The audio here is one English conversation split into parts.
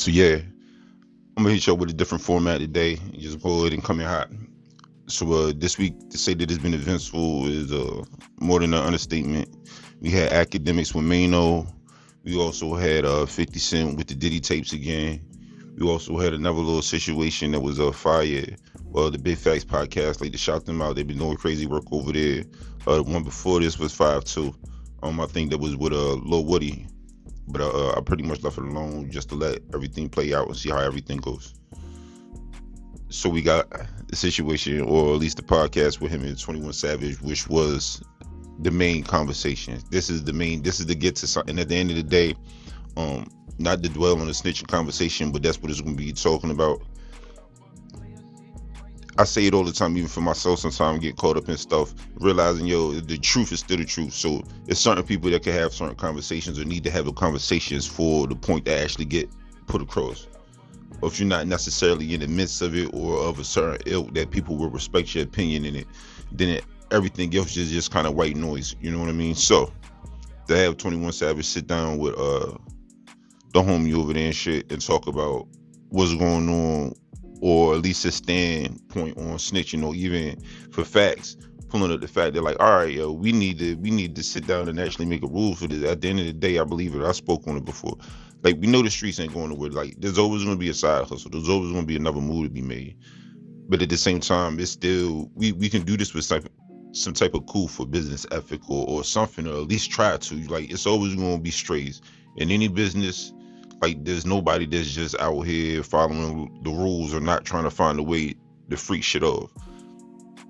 So yeah, I'm gonna hit y'all with a different format today. Just go ahead and come in hot. So this week to say that it's been eventful is more than an understatement. We had academics with Mano. We also had 50 Cent with the Diddy tapes again. We also had another little situation that was fire. Well, the Big Facts podcast, like to shout them out. They've been doing crazy work over there. The one before this was 5-2. I think that was with Lil Woody, but I pretty much left it alone just to let everything play out and see how everything goes. So we got the situation, or at least the podcast with him and 21 Savage, which was the main conversation. This is the get to something. At the end of the day, not to dwell on the snitching conversation, but that's what it's going to be talking about. I say it all the time, even for myself. Sometimes I get caught up in stuff, realizing the truth is still the truth. So there's certain people that can have certain conversations or need to have the conversations for the point that actually get put across. Or if you're not necessarily in the midst of it or of a certain ilk that people will respect your opinion in it, then everything else is just kind of white noise. You know what I mean? So to have 21 Savage sit down with the homie over there and shit and talk about what's going on, or at least a standpoint on snitching, or even for facts, pulling up the fact that, like, all right, yo, we need to sit down and actually make a rule for this. At the end of the day, I believe it. I spoke on it before. Like, we know the streets ain't going nowhere. Like, there's always going to be a side hustle. There's always going to be another move to be made. But at the same time, it's still, we can do this with some type of cool for business ethic or something, or at least try to. Like, it's always going to be strays in any business. Like, there's nobody that's just out here following the rules or not trying to find a way to freak shit off.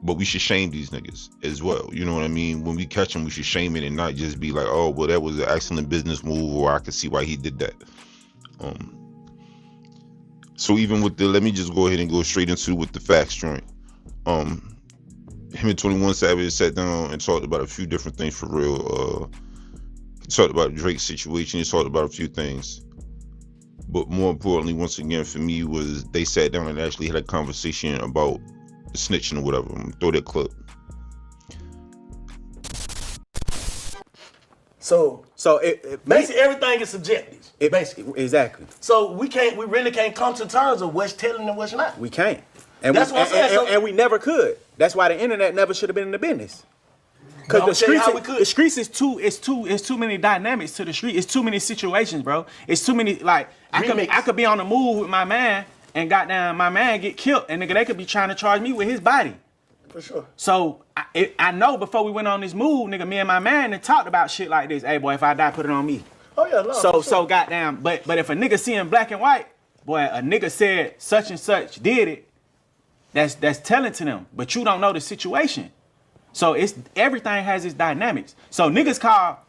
But we should shame these niggas as well. You know what I mean? When we catch them, we should shame it and not just be like, oh, well, that was an excellent business move, or I can see why he did that. So even with let me just go ahead and go straight into with the facts joint. Him and 21 Savage sat down and talked about a few different things for real. He talked about Drake's situation. He talked about a few things. But more importantly, once again, for me, was they sat down and actually had a conversation about snitching or whatever. I'm gonna throw that clip. So basically everything is subjective. Basically, exactly. So we really can't come to terms of what's telling and what's not. We can't. And that's what I'm saying. And we never could. That's why the internet never should have been in the business. Because the streets is too many dynamics to the street. It's too many situations, bro. It's too many, like, I could be on the move with my man and goddamn my man get killed, and nigga, they could be trying to charge me with his body. For sure. So I know before we went on this move, nigga, me and my man had talked about shit like this. Hey boy, if I die, put it on me. Oh yeah, no. So goddamn, but if a nigga see in black and white, boy, a nigga said such and such did it, that's telling to them. But you don't know the situation. So it's everything has its dynamics. So niggas call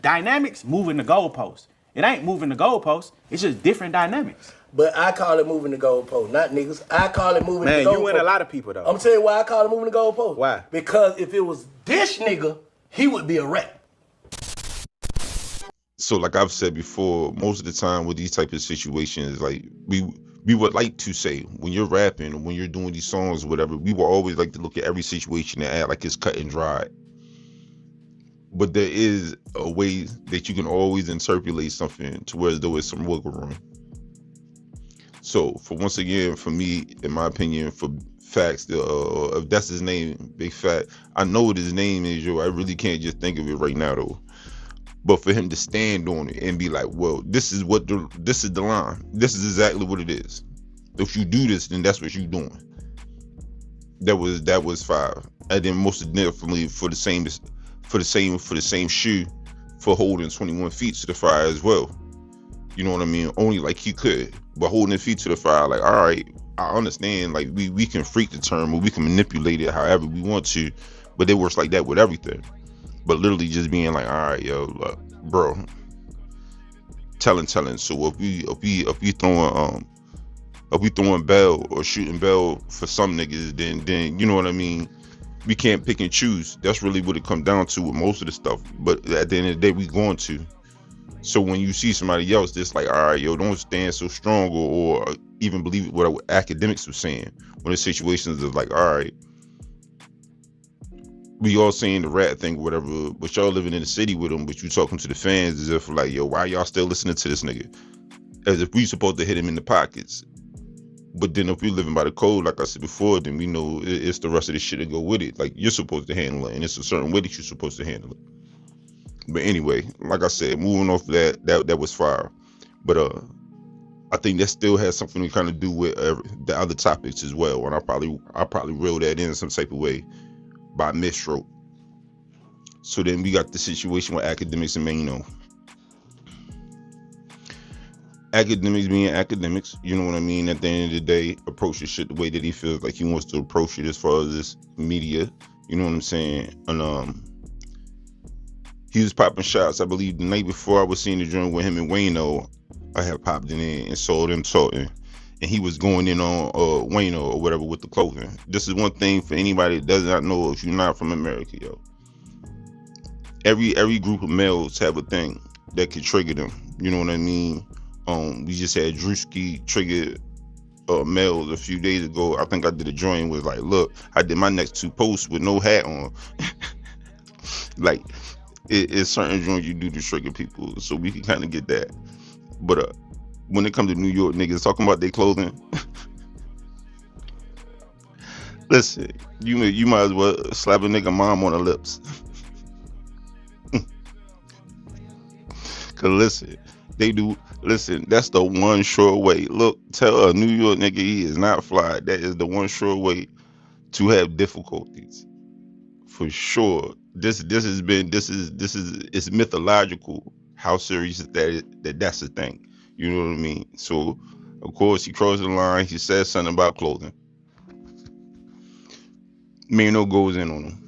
dynamics moving the goalpost. It ain't moving the goalpost. It's just different dynamics. But I call it moving the goalpost, not niggas. I call it moving the goalpost. Man, you and a lot of people though. I'm gonna tell you why I call it moving the goalpost. Why? Because if it was this nigga, he would be a rat. So like I've said before, most of the time with these type of situations, like we would like to say, when you're rapping, when you're doing these songs or whatever, we will always like to look at every situation and act like it's cut and dried. But there is a way that you can always interpolate something to where as though it's some wiggle room. So for once again, for me, in my opinion, for Facts, if that's his name, Big Fat, I know what his name is, yo. I really can't just think of it right now though. But for him to stand on it and be like, well, this is the line. This is exactly what it is. If you do this, then that's what you're doing. That was 5. And then most definitely for the same shoe for holding 21 feet to the fire as well. You know what I mean? Only like he could. But holding his feet to the fire, like, all right, I understand, like we can freak the term or we can manipulate it however we want to, but it works like that with everything. But literally just being like, all right, yo, look, bro, telling. So if we throwing bail or shooting bail for some niggas, then you know what I mean. We can't pick and choose. That's really what it comes down to with most of the stuff. But at the end of the day, we going to. So when you see somebody else that's like, all right, yo, don't stand so strong or even believe what academics were saying when the situations of like, all right, we all saying the rat thing or whatever, but y'all living in the city with them, but you talking to the fans as if like, yo, why y'all still listening to this nigga? as if we supposed to hit him in the pockets. But then if we living by the code, like I said before, then we know it's the rest of the shit that go with it. Like, you're supposed to handle it, and it's a certain way that you're supposed to handle it. But anyway, like I said, moving off that was fire. But I think that still has something to kind of do with the other topics as well. And I probably reel that in some type of way by misstroke. So then we got the situation with academics and Mano. Academics being academics, you know what I mean? At the end of the day, approach the shit the way that he feels like he wants to approach it as far as this media, you know what I'm saying? And he was popping shots. I believe the night before I was seeing the joint with him and Wayno, I had popped in and saw them talking, and he was going in on Wayno or whatever with the clothing. This is one thing for anybody that does not know, if you're not from America, yo. Every group of males have a thing that could trigger them. You know what I mean? We just had Drewski trigger males a few days ago. I think I did a joint was like, look, I did my next 2 posts with no hat on. Like, it's certain joints you do to trigger people, so we can kind of get that. But when it comes to New York niggas talking about their clothing, listen, you might as well slap a nigga mom on the lips. Cause listen, they do. Listen, that's the one sure way. Look, tell a New York nigga he is not fly. That is the one sure way to have difficulties, for sure. This is it's mythological how serious that's the thing. You know what I mean? So, of course, he crossed the line. He said something about clothing. Mano goes in on him.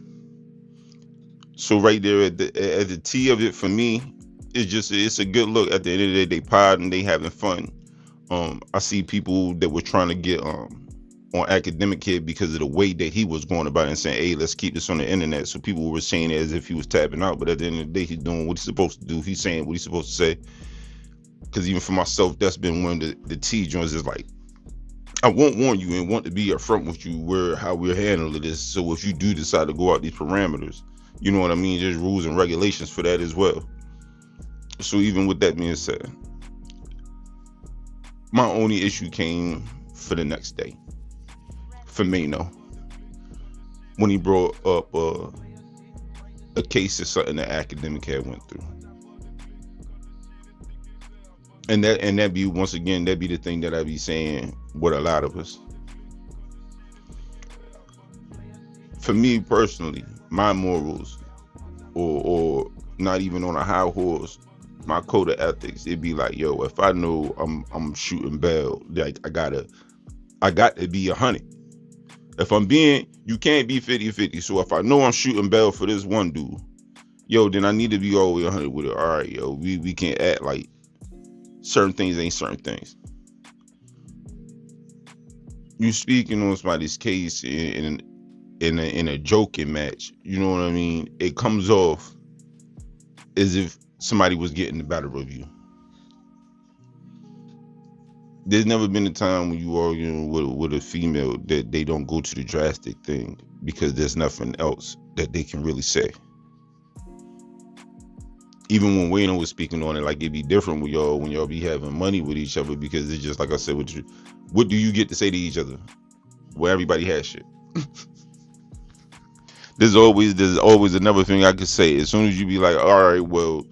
So right there at the T of it for me, it's a good look. At the end of the day, they pod and they having fun. I see people that were trying to get on Academic Kid because of the way that he was going about it and saying, hey, let's keep this on the internet. So people were saying it as if he was tapping out, but at the end of the day, he's doing what he's supposed to do. He's saying what he's supposed to say. Because even for myself, that's been one of the T joints is like, I won't warn you and want to be upfront with you how we're handling this. So if you do decide to go out these parameters, you know what I mean? There's rules and regulations for that as well. So even with that being said, my only issue came for the next day for Mano when he brought up a case of something that Academic had went through, and that be once again that be the thing that I be saying with a lot of us. For me personally, my morals, or not even on a high horse, my code of ethics, it'd be like, yo, if I know I'm shooting bail, like I got to be 100. If I'm being, you can't be 50-50. So if I know I'm shooting bail for this one dude, yo, then I need to be all the way 100 with it. All right, yo, we can't act like certain things ain't certain things. You speaking on somebody's case in a joking match, you know what I mean? It comes off as if somebody was getting the better of you. There's never been a time when you arguing with a female that they don't go to the drastic thing because there's nothing else that they can really say. Even when Wayno was speaking on it, like it'd be different with y'all when y'all be having money with each other, because it's just like I said, what do you get to say to each other? Well, everybody has shit. There's always another thing I could say. As soon as you be like, all right, well,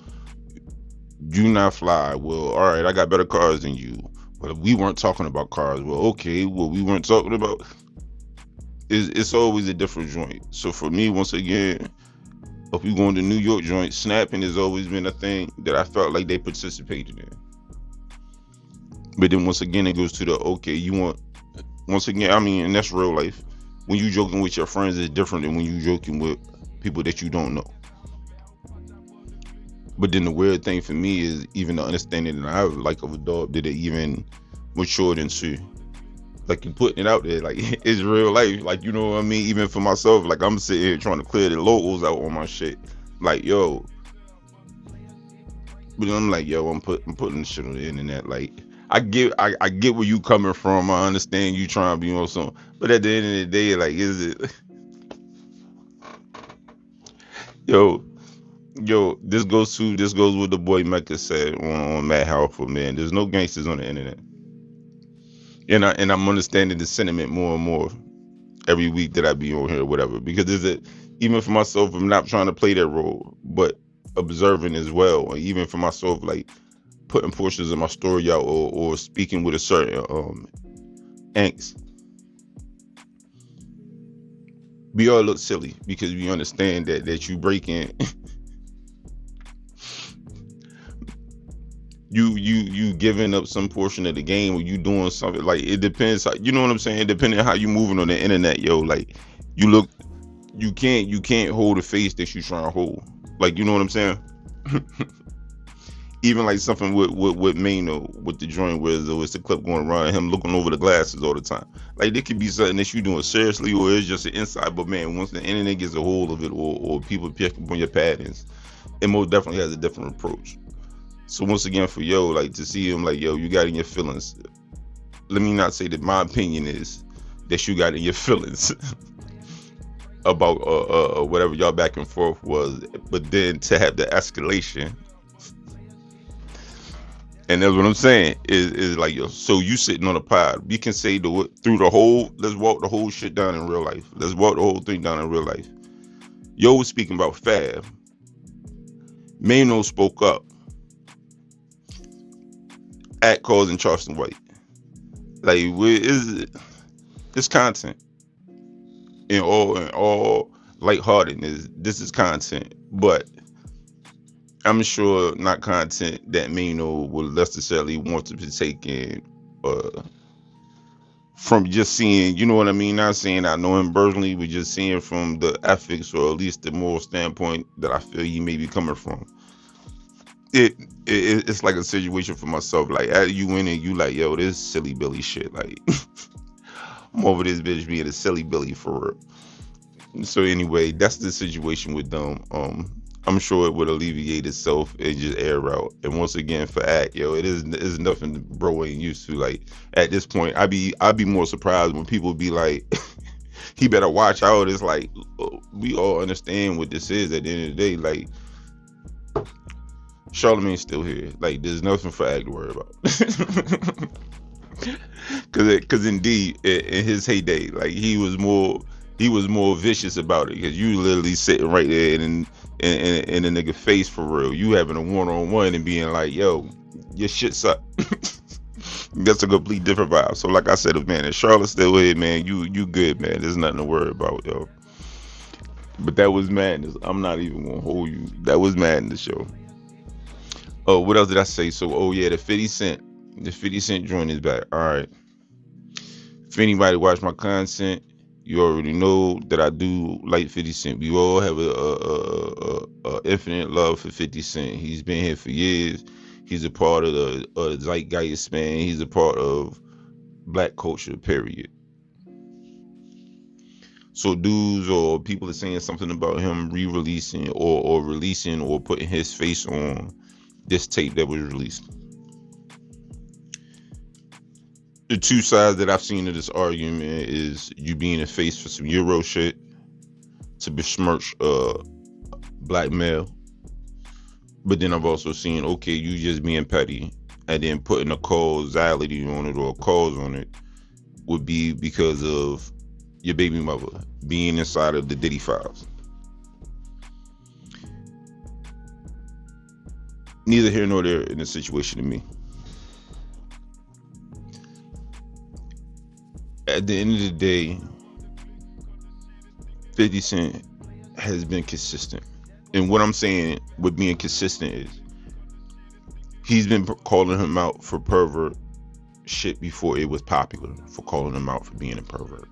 you not fly. Well, all right, I got better cars than you. But we weren't talking about cars. Well, okay, well, we weren't talking about. It's always a different joint. So for me, once again, if we go into New York joint, snapping has always been a thing that I felt like they participated in. But then once again, it goes to the, okay, you want, once again, I mean, and that's real life. When you joking with your friends, it's different than when you joking with people that you don't know. But then the weird thing for me is even the understanding that I have, like, of a dog that it even matured into. Like, you putting it out there, like, it's real life. Like, you know what I mean? Even for myself, like, I'm sitting here trying to clear the logos out on my shit. Like, yo. But I'm like, yo, I'm putting shit on the internet. Like, I get where you coming from. I understand you trying to be on something. But at the end of the day, like, is it... Yo, Yo, this goes with the boy Mecca said on Matt Halford, man. There's no gangsters on the internet. And I'm understanding the sentiment more and more every week that I be on here or whatever. Because there's a even for myself, I'm not trying to play that role, but observing as well. And even for myself, like putting portions of my story out or speaking with a certain angst. We all look silly because we understand that you break in you giving up some portion of the game or you doing something like it depends how, you know what I'm saying, depending on how you moving on the internet, yo, like you look you can't hold a face that you trying to hold, like, you know what I'm saying. Even like something with Mano with the joint where it's the clip going around and him looking over the glasses all the time, like it could be something that you doing seriously or it's just an inside, but man, once the internet gets a hold of it or people pick up on your patterns, it most definitely has a different approach. So once again, for yo, like to see him like, yo, you got in your feelings. Let me not say that my opinion is that you got in your feelings about whatever y'all back and forth was, but then to have the escalation, and that's what I'm saying is like, yo, so you sitting on a pod, we can say through the whole, let's walk the whole shit down in real life. Let's walk the whole thing down in real life. Yo was speaking about Fab. Mano spoke up at causing Charleston White. Like, it's content in all lightheartedness. This is content, but I'm sure not content that Mano will necessarily want to be taken from just seeing, you know what I mean? Not saying I know him personally, but just seeing from the ethics or at least the moral standpoint that I feel he may be coming from. It's like a situation for myself. Like, as you in it, you like, yo, this silly Billy shit. Like, I'm over this bitch being a silly Billy for real. So anyway, that's the situation with them. I'm sure it would alleviate itself and just air out. And once again, for act, yo, is nothing bro ain't used to. Like at this point, I'd be more surprised when people be like, he better watch out. It's like we all understand what this is at the end of the day. Like Charlamagne's still here. Like there's nothing for act to worry about. Cause indeed, in his heyday, like he was more vicious about it. Because you literally sitting right there and in a nigga face for real. You having a one-on-one and being like, yo, your shit suck. That's a complete different vibe. So like I said, man, if Charlotte's still here, man, you good, man. There's nothing to worry about, yo. But that was madness. I'm not even gonna hold you. That was madness, yo. Oh, what else did I say? So, oh yeah, the 50 Cent joint is back. All right. If anybody watch my content, you already know that I do like 50 Cent. We all have a infinite love for 50 Cent. He's been here for years. He's a part of the zeitgeist, man. He's a part of black culture, period. So dudes or people are saying something about him re-releasing or releasing or putting his face on this tape that was released. The two sides that I've seen of this argument is you being a face for some Euro shit to besmirch black male. But then I've also seen, okay, you just being petty and then putting a causality on it or a cause on it would be because of your baby mother being inside of the Diddy files. Neither here nor there in this situation to me. At the end of the day, 50 Cent has been consistent. And what I'm saying with being consistent is he's been calling him out for pervert shit before it was popular, for calling him out for being a pervert.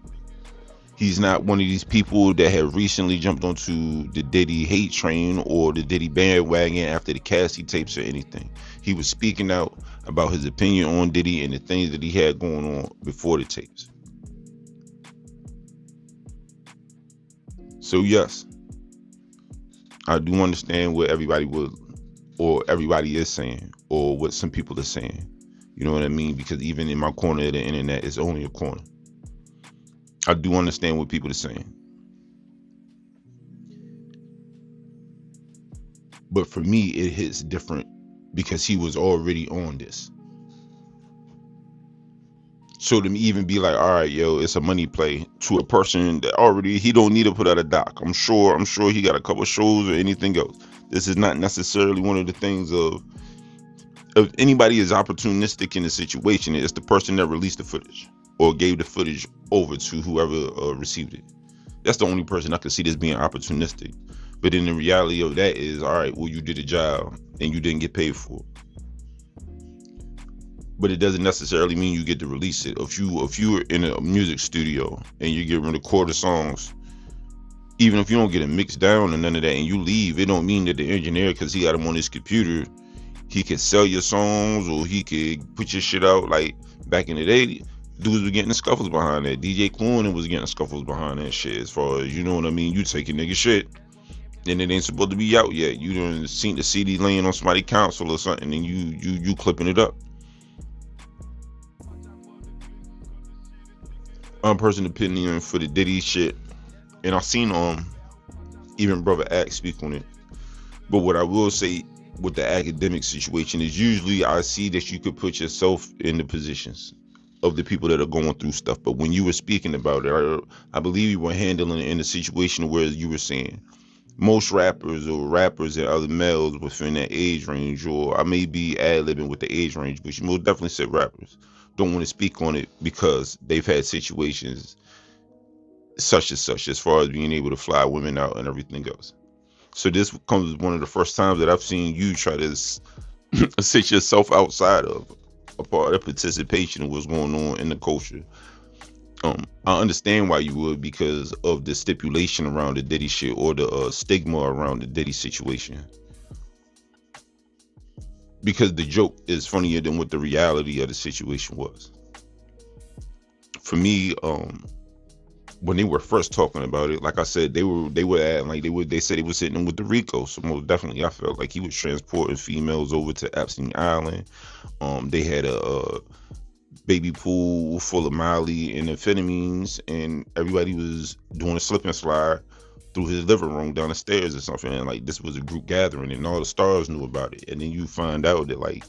He's not one of these people that have recently jumped onto the Diddy hate train or the Diddy bandwagon after the Cassie tapes or anything. He was speaking out about his opinion on Diddy and the things that he had going on before the tapes. So yes, I do understand what everybody would, or everybody is saying, or what some people are saying. You know what I mean? Because even in my corner of the internet, it's only a corner. I do understand what people are saying. But for me, it hits different because he was already on this. So to me even be like, all right, yo, it's a money play to a person that already he don't need to put out a doc. I'm sure he got a couple shows or anything else. This is not necessarily one of the things of if anybody is opportunistic in the situation, it's the person that released the footage or gave the footage over to whoever received it. That's the only person I could see this being opportunistic. But then the reality of that is, all right, well, you did a job and you didn't get paid for it. But it doesn't necessarily mean you get to release it. If you're in a music studio and you're getting recorded songs, even if you don't get it mixed down and none of that, and you leave, it don't mean that the engineer, because he got them on his computer, he could sell your songs or he could put your shit out. Like back in the day, dudes were getting scuffles behind that. DJ Clunin was getting scuffles behind that shit. As far as, you know what I mean, you taking nigga shit and it ain't supposed to be out yet. You done seen the CD laying on somebody's console or something, and you clipping it up. Personal opinion for the Diddy shit, and I've seen even Brother Act speak on it. But what I will say with the academic situation is usually I see that you could put yourself in the positions of the people that are going through stuff. But when you were speaking about it, I believe you were handling it in a situation where you were saying most rappers and other males within that age range, or I may be ad-libbing with the age range, but you most definitely said rappers don't want to speak on it because they've had situations such and such as far as being able to fly women out and everything else. So this comes one of the first times that I've seen you try to sit yourself outside of a part of participation in what's going on in the culture. I understand why you would, because of the stipulation around the Diddy shit, or the stigma around the Diddy situation. Because the joke is funnier than what the reality of the situation was. For me, when they were first talking about it, like I said, they were acting like they said he was hitting them with the Rico. So most definitely, I felt like he was transporting females over to Epstein Island. They had a baby pool full of Molly and amphetamines, and everybody was doing a slip and slide through his living room down the stairs or something. And like this was a group gathering, and all the stars knew about it. And then you find out that like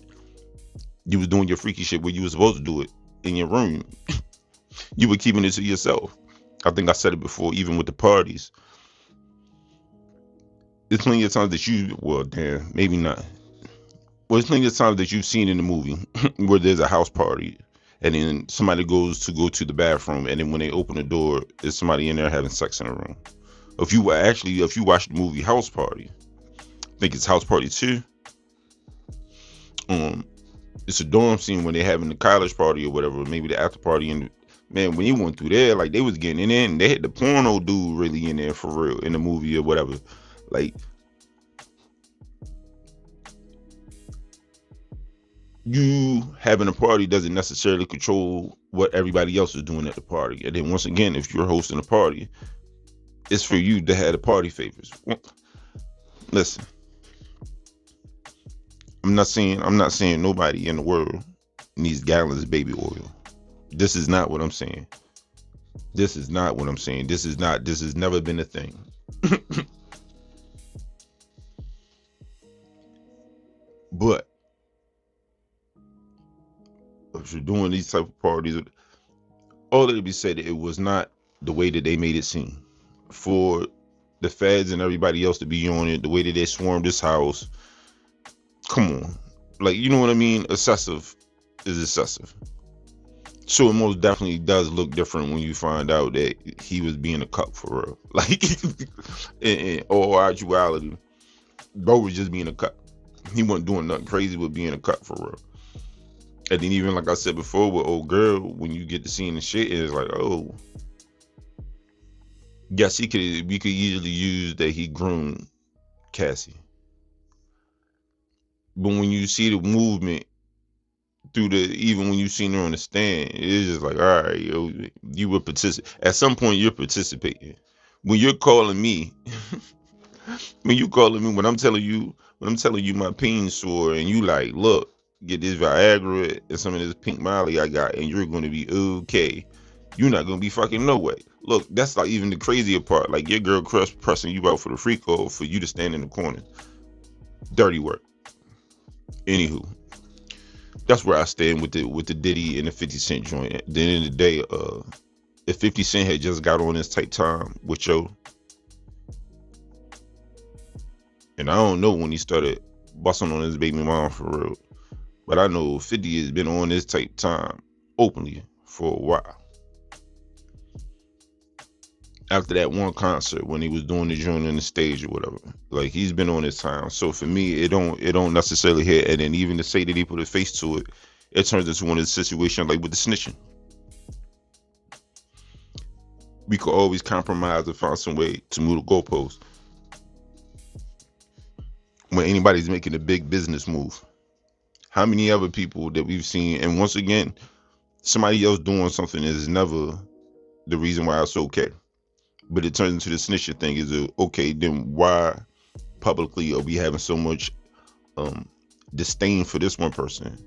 you was doing your freaky shit where you was supposed to do it in your room. You were keeping it to yourself. I think I said it before, even with the parties. There's plenty of times that maybe not. Well, there's plenty of times that you've seen in the movie where there's a house party and then somebody goes to go to the bathroom, and then when they open the door, there's somebody in there having sex in the room. If you watch the movie House Party, I think it's House Party 2. It's a dorm scene when they're having the college party or whatever, maybe the after party, and man, when you went through there, like they was getting in, they had the porno dude really in there for real in the movie or whatever. Like you having a party doesn't necessarily control what everybody else is doing at the party. And then once again, if you're hosting a party, it's for you to have the party favors. Listen, I'm not saying nobody in the world needs gallons of baby oil. This is not what I'm saying. This has never been a thing. But if you're doing these type of parties, all it be said, it was not the way that they made it seem. For the feds and everybody else to be on it, the way that they swarmed this house, come on. Like, you know what I mean? Excessive is excessive. So it most definitely does look different when you find out that he was being a cuck for real. Like, in all actuality, bro was just being a cuck. He wasn't doing nothing crazy with being a cuck for real. And then even like I said before with old girl, when you get to seeing the shit, it's like, oh, yes, we could easily use that he groomed Cassie. But when you see the movement even when you seen her on the stand, it's just like, all right, yo, you were at some point you're participating. When you're calling me, when I'm telling you my pain sore, and you like, look, get this Viagra and some of this pink Molly I got, and you're gonna be okay. You're not gonna be fucking no way. Look, that's like even the crazier part. Like your girl crush pressing you out for the free call for you to stand in the corner. Dirty work. Anywho, that's where I stand with the Diddy and the 50 Cent joint. At the end of the day, if 50 Cent had just got on this type time with Joe, and I don't know when he started busting on his baby mom for real, but I know 50 has been on this type time openly for a while. After that one concert when he was doing the joint on the stage or whatever, like he's been on his time. So for me, it don't necessarily hit. And then even to say that he put a face to it, it turns into one of the situations like with the snitching. We could always compromise and find some way to move the goalposts when anybody's making a big business move. How many other people that we've seen, and once again, somebody else doing something is never the reason why it's okay. But it turns into the snitching thing. Is it okay? Then why publicly are we having so much disdain for this one person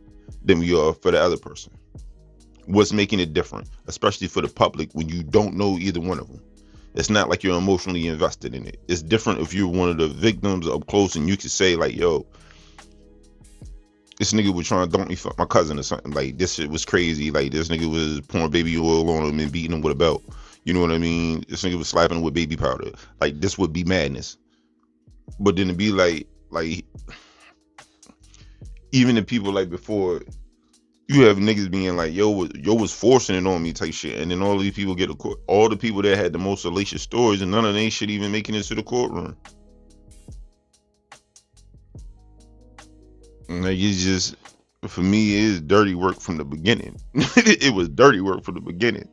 than we are for the other person? What's making it different, especially for the public when you don't know either one of them? It's not like you're emotionally invested in it. It's different if you're one of the victims up close and you can say like, yo, this nigga was trying to dunk me fuck my cousin or something. Like, this shit was crazy. Like, this nigga was pouring baby oil on him and beating him with a belt. You know what I mean? This nigga was slapping him with baby powder. Like, this would be madness. But then to be like even the people like before, you have niggas being like, yo was forcing it on me type shit. And then all these people get to court. All the people that had the most salacious stories, and none of they shit even making it to the courtroom. Like, it's just, for me, it's dirty work from the beginning. It was dirty work from the beginning.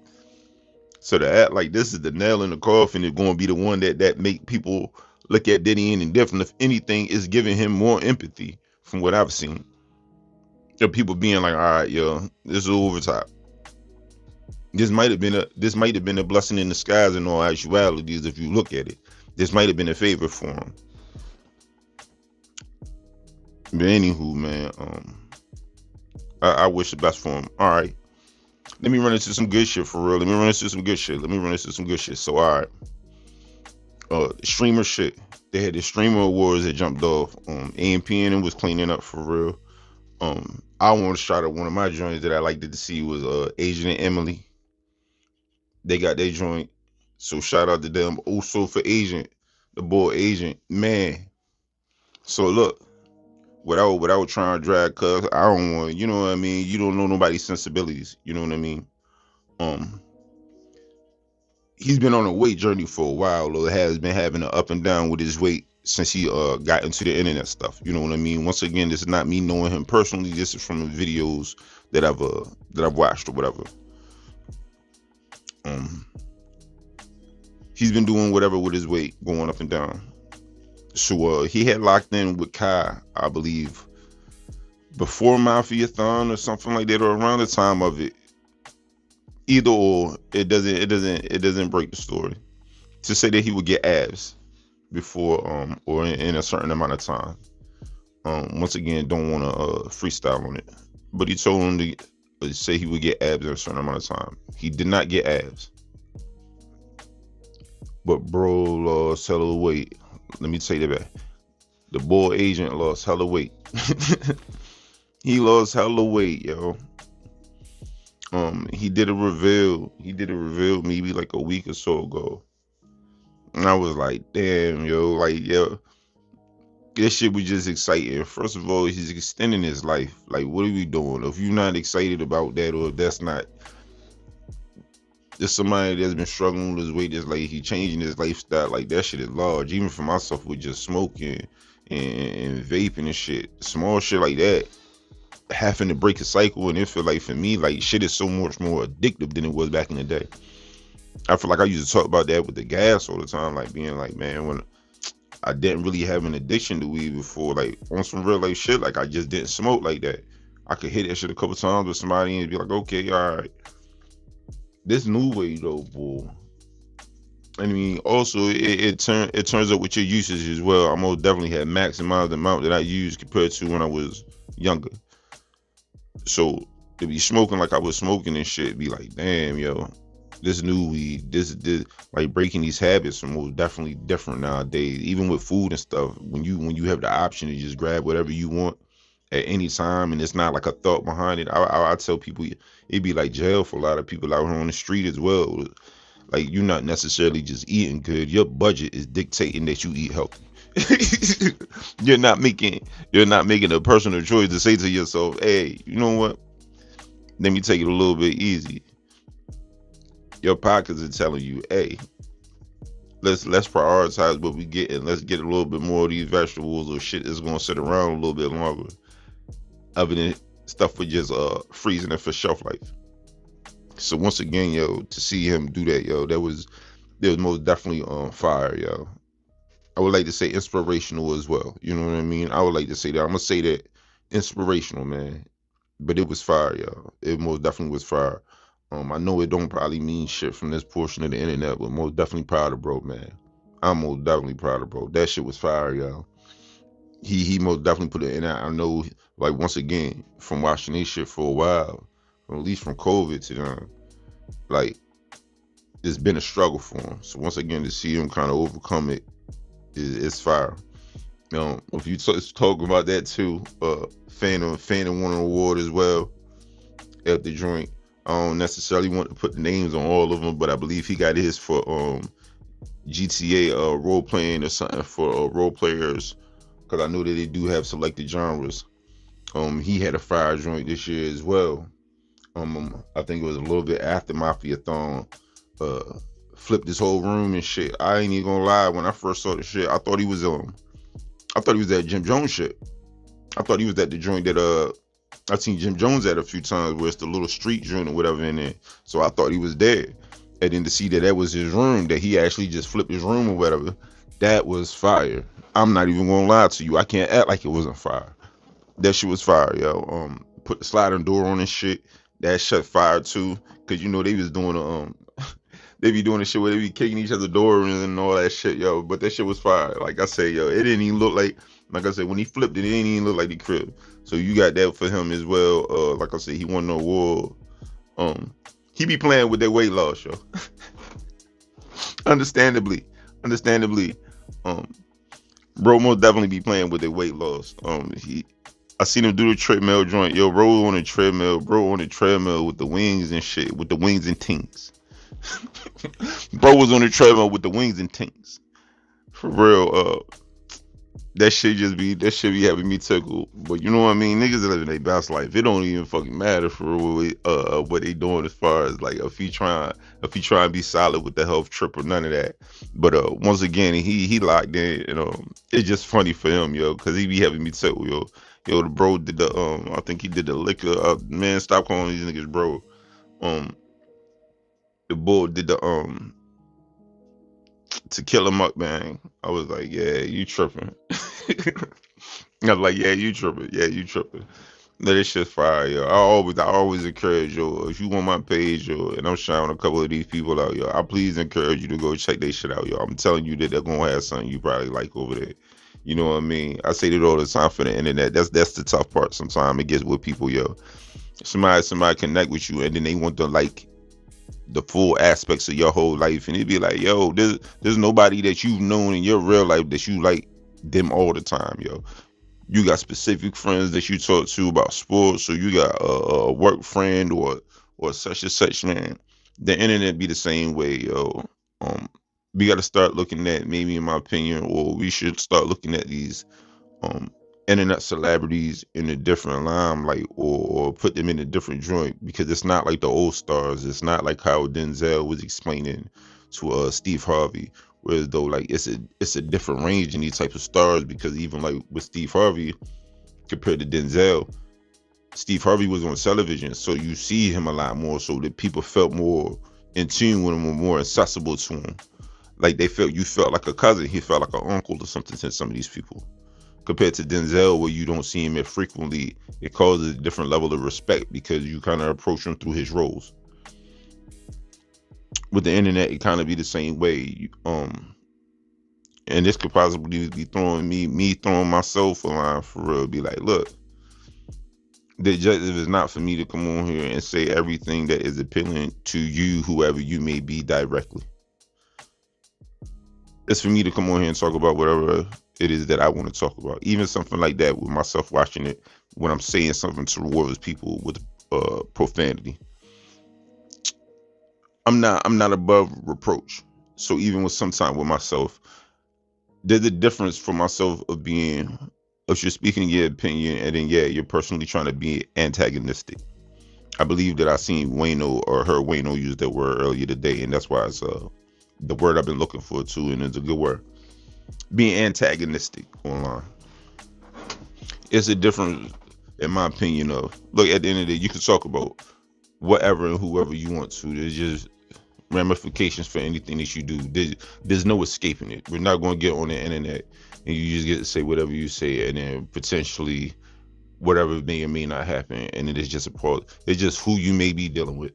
So to act like this is the nail in the coffin is going to be the one that make people look at Diddy and indifferent. If anything, is giving him more empathy from what I've seen. The people being like, all right, yo, this is over top. This might have been a blessing in disguise in all actualities. If you look at it, this might have been a favor for him. But anywho, man, I wish the best for him. All right. Let me run into some good shit for real. Let me run into some good shit. So, all right. Streamer shit. They had the streamer awards that jumped off. AMPN was cleaning up for real. I want to shout out one of my joints that I liked to see was Asian and Emily. They got their joint. So shout out to them. Also for Agent, the boy Agent, man. So look, without trying to drag, cuz I don't want, you know what I mean? You don't know nobody's sensibilities, you know what I mean? He's been on a weight journey for a while, or has been having an up and down with his weight since he got into the internet stuff, you know what I mean? Once again, this is not me knowing him personally. This is from the videos that I've watched or whatever. He's been doing whatever with his weight, going up and down. So he had locked in with Kai, I believe, before Mafia-thon or something like that, or around the time of it. Either or, it doesn't break the story. To say that he would get abs before or in a certain amount of time. Once again, don't want to freestyle on it, but he told him to say he would get abs in a certain amount of time. He did not get abs, but bro lost hella weight. Let me tell you that. The boy Agent lost hella weight. He lost hella weight, yo. He did a reveal maybe like a week or so ago. And I was like, damn, yo, like, yo, this shit was just exciting. First of all, he's extending his life. Like, what are we doing? If you're not excited about that, or if that's not, there's somebody that's been struggling with his weight, that's like, he changing his lifestyle, like, that shit is large. Even for myself with just smoking and vaping and shit, small shit like that, having to break a cycle, and it feel like for me, like, shit is so much more addictive than it was back in the day. I feel like I used to talk about that with the gas all the time, like being like, man, when I didn't really have an addiction to weed before, like on some real life shit, like I just didn't smoke like that. I could hit that shit a couple times with somebody and be like, okay, all right. This new way though, boy. I mean, also it turns up with your usage as well. I most definitely had maximized the amount that I used compared to when I was younger. So to be smoking like I was smoking and shit, be like, damn, yo. this new weed, this like breaking these habits are most definitely different nowadays. Even with food and stuff, when you have the option to just grab whatever you want at any time, and it's not like a thought behind it. I tell people it'd be like jail for a lot of people out here on the street as well. Like you're not necessarily just eating good. Your budget is dictating that you eat healthy. you're not making you're not making a personal choice to say to yourself, hey, you know what? Let me take it a little bit easy. Your pockets are telling you, hey, let's prioritize what we get and let's get a little bit more of these vegetables or shit that's gonna sit around a little bit longer. Other than stuff for just freezing it for shelf life. So once again, yo, to see him do that, yo, that was most definitely on fire, yo. I would like to say inspirational as well. You know what I mean? I would like to say that. I'm gonna say that inspirational, man. But it was fire, yo. It most definitely was fire. I know it don't probably mean shit from this portion of the internet, but most definitely proud of bro, man. I'm most definitely proud of bro. That shit was fire, yo. He most definitely put it in. I know, like once again, from watching this shit for a while, at least from COVID to them, like it's been a struggle for him. So once again, to see him kind of overcome it is fire. If you talk about that too, Phantom won an award as well at the joint. I don't necessarily want to put the names on all of them, but I believe he got his for GTA role playing or something for role players, because I know that they do have selected genres. He had a fire joint this year as well. I think it was a little bit after Mafia-thon. Flipped this whole room and shit. I ain't even gonna lie. When I first saw the shit, I thought he was that Jim Jones shit. I thought he was at the joint that I've seen Jim Jones at a few times, where it's the little street joint or whatever in there. So I thought he was there. And then to see that was his room, that he actually just flipped his room or whatever, that was fire. I'm not even gonna lie to you. I can't act like it wasn't fire. That shit was fire, yo. Put the sliding door on and shit. That shit fire too. Cause you know they was doing they be doing the shit where they be kicking each other door and all that shit, yo. But that shit was fire. Like I say, yo, it didn't even look like I said, when he flipped it, it didn't even look like the crib. So you got that for him as well. Like I said, he won the award. He be playing with that weight loss, yo. Understandably. Bro most definitely be playing with the weight loss. I seen him do the treadmill joint. Yo, bro on the treadmill with the wings and shit, with the wings and tings. Bro was on the treadmill with the wings and tings. For real, that shit be having me tickled. But you know what I mean? Niggas are living their best life. It don't even fucking matter for real, what they doing as far as like if you try and be solid with the health trip or none of that. But once again, he locked in. It's just funny for him, yo, because he be having me tickled, yo. Yo, the bro did the I think he did the liquor. Man, stop calling these niggas bro. The bull did the To Kill a Mukbang. I was like, yeah, you tripping. I was like, yeah, you tripping. That is shit fire, yo. I always encourage, yo, if you want my page, yo, and I'm shouting a couple of these people out, yo, I please encourage you to go check their shit out, yo. I'm telling you that they're gonna have something you probably like over there. You know what I mean? I say that all the time for the internet. That's the tough part. Sometimes it gets with people, yo. Somebody connect with you and then they want to like the full aspects of your whole life, and it'd be like, yo, there's nobody that you've known in your real life that you like them all the time, yo. You got specific friends that you talk to about sports, or you got a work friend or such and such, man. The internet be the same way, yo. We got to start looking at, maybe in my opinion, or we should start looking at these um internet celebrities in a different limelight, or put them in a different joint, because it's not like the old stars. It's not like how Denzel was explaining to Steve Harvey, whereas though like it's a different range in these types of stars, because even like with Steve Harvey compared to Denzel, Steve Harvey was on television, so you see him a lot more, so that people felt more in tune with him, or more accessible to him. Like you felt like a cousin, he felt like an uncle or something to some of these people. Compared to Denzel, where you don't see him as frequently, it causes a different level of respect because you kind of approach him through his roles. With the internet, it kind of be the same way. And this could possibly be throwing me throwing myself a line for real. Be like, look, The objective is not for me to come on here and say everything that is appealing to you, whoever you may be, directly. It's for me to come on here and talk about whatever it is that I want to talk about. Even something like that with myself watching it, when I'm saying something towards people with profanity. I'm not above reproach. So even with sometime with myself, there's a difference for myself of being, if you're speaking your opinion and then you're personally trying to be antagonistic. I believe that I seen Wayno or heard Wayno use that word earlier today, and that's why it's the word I've been looking for too, and it's a good word. Being antagonistic online. It's a difference, in my opinion, of, look, at the end of the day, you can talk about whatever and whoever you want to. There's just ramifications for anything that you do. There's no escaping it. We're not going to get on the internet and you just get to say whatever you say, and then potentially whatever may or may not happen, and it is just a part. It's just who you may be dealing with,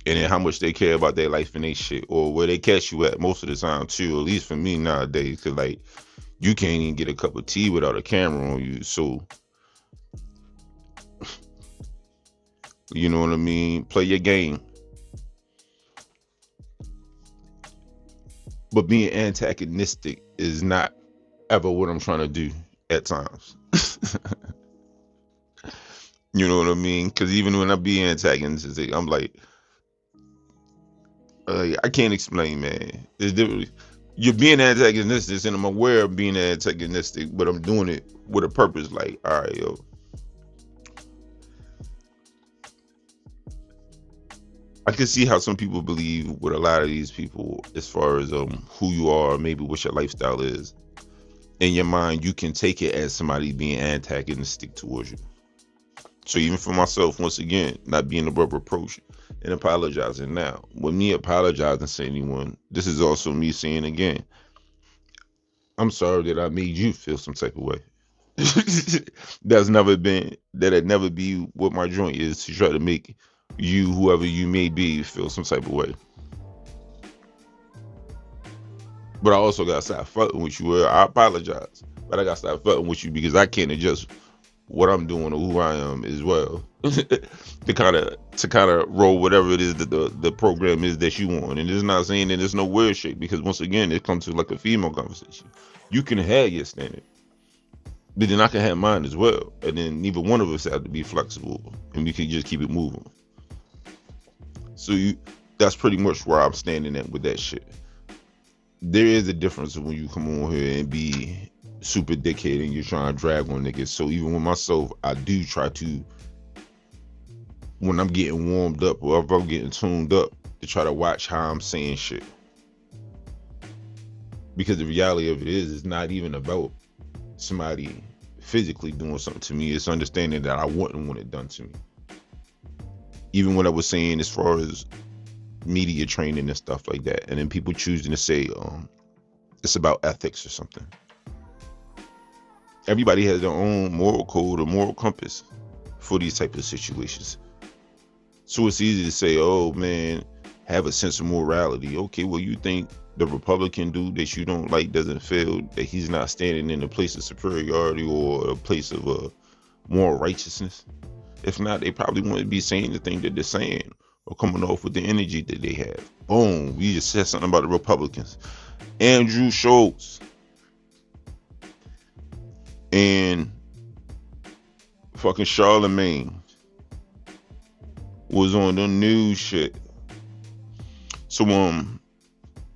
and then how much they care about their life and their shit, or where they catch you at most of the time too. At least for me nowadays, because like you can't even get a cup of tea without a camera on you. So you know what I mean? Play your game. But being antagonistic is not ever what I'm trying to do at times. You know what I mean? Because even when I be antagonistic, I'm like, I can't explain, man. It's different. You're being antagonistic, and I'm aware of being antagonistic, but I'm doing it with a purpose. Like, all right, yo. I can see how some people believe with a lot of these people, as far as who you are, maybe what your lifestyle is. In your mind, you can take it as somebody being antagonistic towards you. So even for myself, once again, not being above reproach and apologizing now. With me apologizing to anyone, this is also me saying again, I'm sorry that I made you feel some type of way. That'd never be what my joint is, to try to make you, whoever you may be, feel some type of way. But I also gotta stop fucking with you. I apologize, but I gotta stop fucking with you because I can't adjust what I'm doing or who I am as well to kind of roll whatever it is that the program is that you want. And it's not saying that there's no weird shit, because once again it comes to like a female conversation. You can have your standard, but then I can have mine as well, and then neither one of us have to be flexible, and we can just keep it moving. So that's pretty much where I'm standing at with that shit. There is a difference when you come on here and be super dickhead and you're trying to drag on niggas. So even with myself, I do try to, when I'm getting warmed up or if I'm getting tuned up, to try to watch how I'm saying shit. Because the reality of it is, it's not even about somebody physically doing something to me. It's understanding that I wouldn't want it done to me. Even what I was saying as far as media training and stuff like that, and then people choosing to say it's about ethics or something. Everybody has their own moral code or moral compass for these type of situations. So it's easy to say, oh man, have a sense of morality. Okay, well, you think the Republican dude that you don't like doesn't feel that he's not standing in a place of superiority or a place of moral righteousness? If not, they probably wouldn't be saying the thing that they're saying or coming off with the energy that they have. Boom, we just said something about the Republicans. Andrew Schultz and fucking Charlemagne was on the news shit. So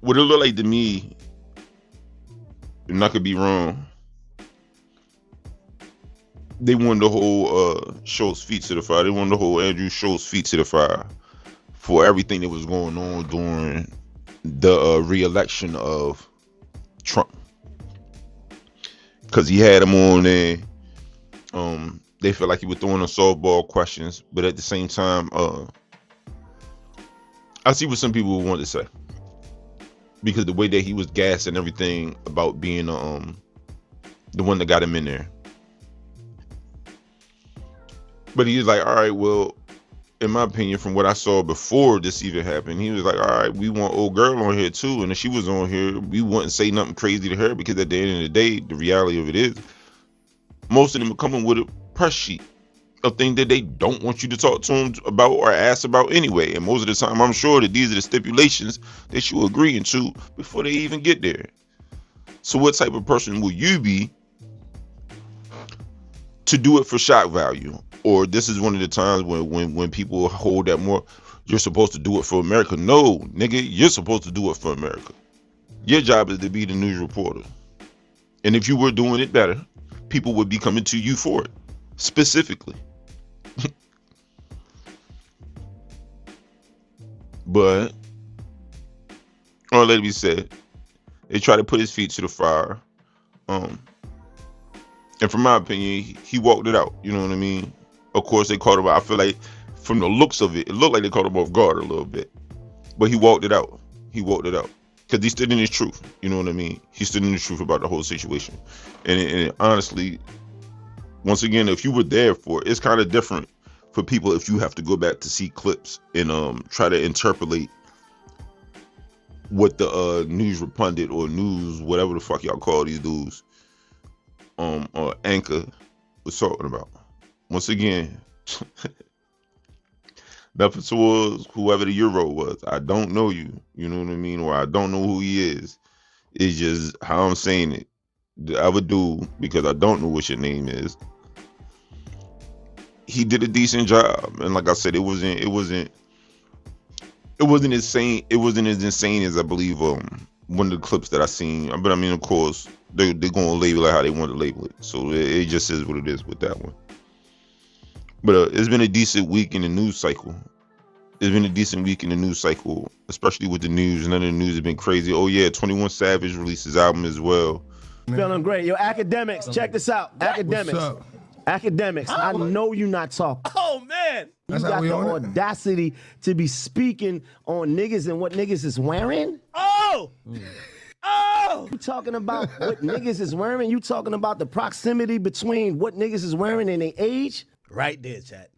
what it looked like to me, and I could be wrong, they wanted the whole Schultz feet to the fire. They wanted the whole Andrew Schultz feet to the fire for everything that was going on during the re-election of Trump, because he had him on there. They felt like he was throwing a softball questions, but at the same time, I see what some people want to say, because the way that he was gassing everything about being the one that got him in there. But he was like, all right, well, in my opinion, from what I saw before this even happened, he was like, all right, we want old girl on here too, and if she was on here, we wouldn't say nothing crazy to her, because at the end of the day, the reality of it is, most of them are coming with a press sheet. a thing that they don't want you to talk to them about or ask about anyway. And most of the time, I'm sure that these are the stipulations that you agreeing to before they even get there. So what type of person will you be to do it for shock value? Or this is one of the times when people hold that more, you're supposed to do it for America. No, nigga, you're supposed to do it for America. Your job is to be the news reporter. And if you were doing it better, people would be coming to you for it, specifically. But, or let it be said, they try to put his feet to the fire. And from my opinion, he walked it out. You know what I mean? Of course, they caught him. I feel like from the looks of it, it looked like they caught him off guard a little bit. But he walked it out. He walked it out. Because he stood in his truth. You know what I mean? He stood in the truth about the whole situation. And honestly, once again, if you were there for it, it's kind of different for people if you have to go back to see clips and try to interpolate what the news pundit or news, whatever the fuck y'all call these dudes, or anchor was talking about. Once again, nothing towards whoever the Euro was. I don't know you. You know what I mean? Or I don't know who he is. It's just how I'm saying it. The other dude, because I don't know what your name is, he did a decent job. And like I said, it wasn't insane. It wasn't as insane as I believe one of the clips that I seen. But I mean, of course, they're gonna label it how they want to label it. So it just is what it is with that one. But it's been a decent week in the news cycle. It's been a decent week in the news cycle, especially with the news. None of the news has been crazy. Oh yeah, 21 Savage released his album as well. Feeling great. Yo, academics, check this out. Academics. Academics, I know you're not talking. Oh, man. You got the audacity to be speaking on niggas and what niggas is wearing? Oh! Oh! You talking about what niggas is wearing? You talking about the proximity between what niggas is wearing and their age? Right there, chat.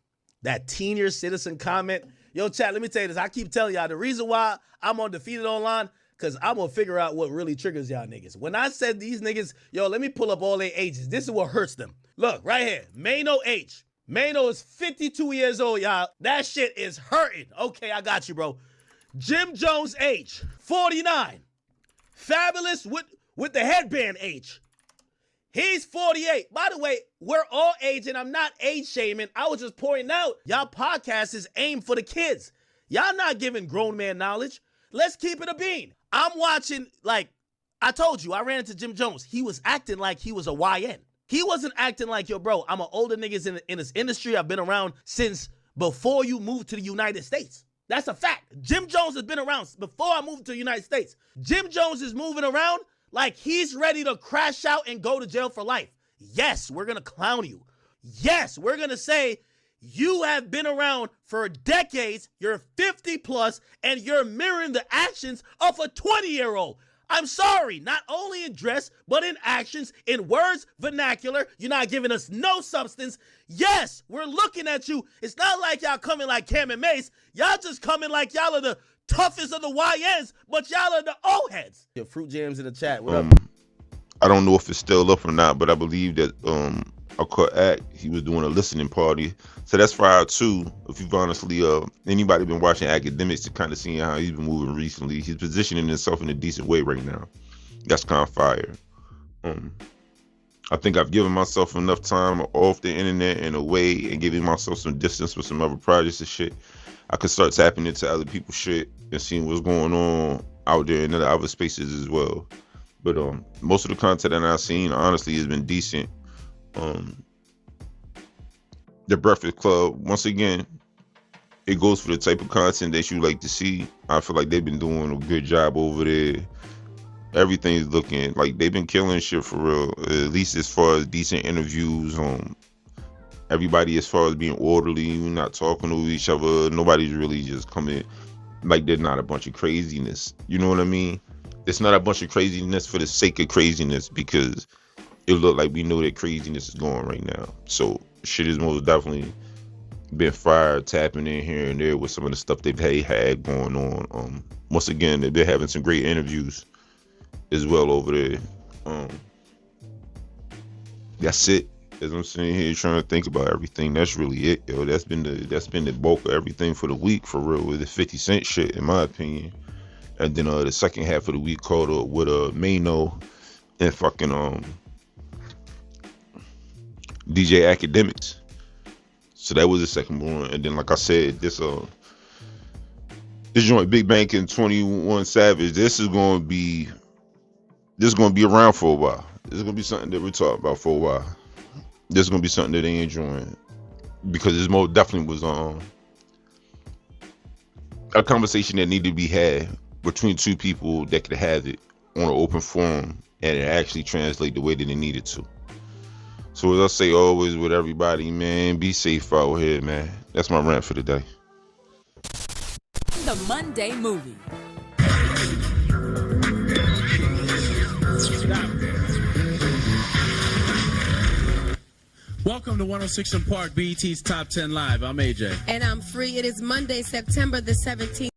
That senior citizen comment. Yo, chat, let me tell you this. I keep telling y'all the reason why I'm undefeated online, because I'm going to figure out what really triggers y'all niggas. When I said these niggas, yo, let me pull up all their ages. This is what hurts them. Look, right here. Mano H. Mano is 52 years old, y'all. That shit is hurting. Okay, I got you, bro. Jim Jones H. 49. Fabulous with the headband H. He's 48. By the way, we're all aging. I'm not age shaming. I was just pointing out y'all podcast is aimed for the kids. Y'all not giving grown man knowledge. Let's keep it a bean. I'm watching, like, I told you, I ran into Jim Jones. He was acting like he was a YN. He wasn't acting like, yo, bro, I'm an older niggas in this industry. I've been around since before you moved to the United States. That's a fact. Jim Jones has been around before I moved to the United States. Jim Jones is moving around like he's ready to crash out and go to jail for life. Yes, we're going to clown you. Yes, we're going to say you have been around for decades, you're 50 plus, and you're mirroring the actions of a 20-year-old. I'm sorry, not only in dress, but in actions, in words, vernacular. You're not giving us no substance. Yes, we're looking at you. It's not like y'all coming like Cam and Mace. Y'all just coming like y'all are the toughest of the YNs, but y'all are the old heads. Your Fruit Jams in the chat. What up? I don't know if it's still up or not, but I believe that Akut Act, he was doing a listening party. So that's fire too. If you've honestly anybody been watching academics to kind of seeing how he's been moving recently, he's positioning himself in a decent way right now. That's kind of fire. I think I've given myself enough time off the internet in a way and giving myself some distance with some other projects and shit. I could start tapping into other people's shit and seeing what's going on out there in other spaces as well. But most of the content that I've seen honestly has been decent. The Breakfast Club, once again, it goes for the type of content that you like to see. I feel like they've been doing a good job over there. Everything's looking like they've been killing shit for real, at least as far as decent interviews. Everybody as far as being orderly, not talking to each other. Nobody's really just coming like they're not a bunch of craziness. You know what I mean? It's not a bunch of craziness for the sake of craziness, because it look like we know that craziness is going right now. So shit is most definitely been fire, tapping in here and there with some of the stuff they've had going on. Once again, they've been having some great interviews as well over there. That's it. as I'm sitting here trying to think about everything, that's really it, yo. That's been the bulk of everything for the week, for real, with the 50 Cent shit, in my opinion. And then the second half of the week caught up with Mano and fucking DJ Academics. So that was the second one. And then, like I said, this joint Big Bank and 21 Savage, this is gonna be around for a while. This is gonna be something that we're talking about for a while. This is gonna be something that they enjoying, because this most definitely was a conversation that needed to be had between two people that could have it on an open forum and it actually translate the way that it needed to. So as I say always with everybody, man, be safe out here, man. That's my rant for the day. The Monday Movie. Welcome to 106 & Park, BET's Top 10 Live. I'm AJ. And I'm Free. It is Monday, September the 17th.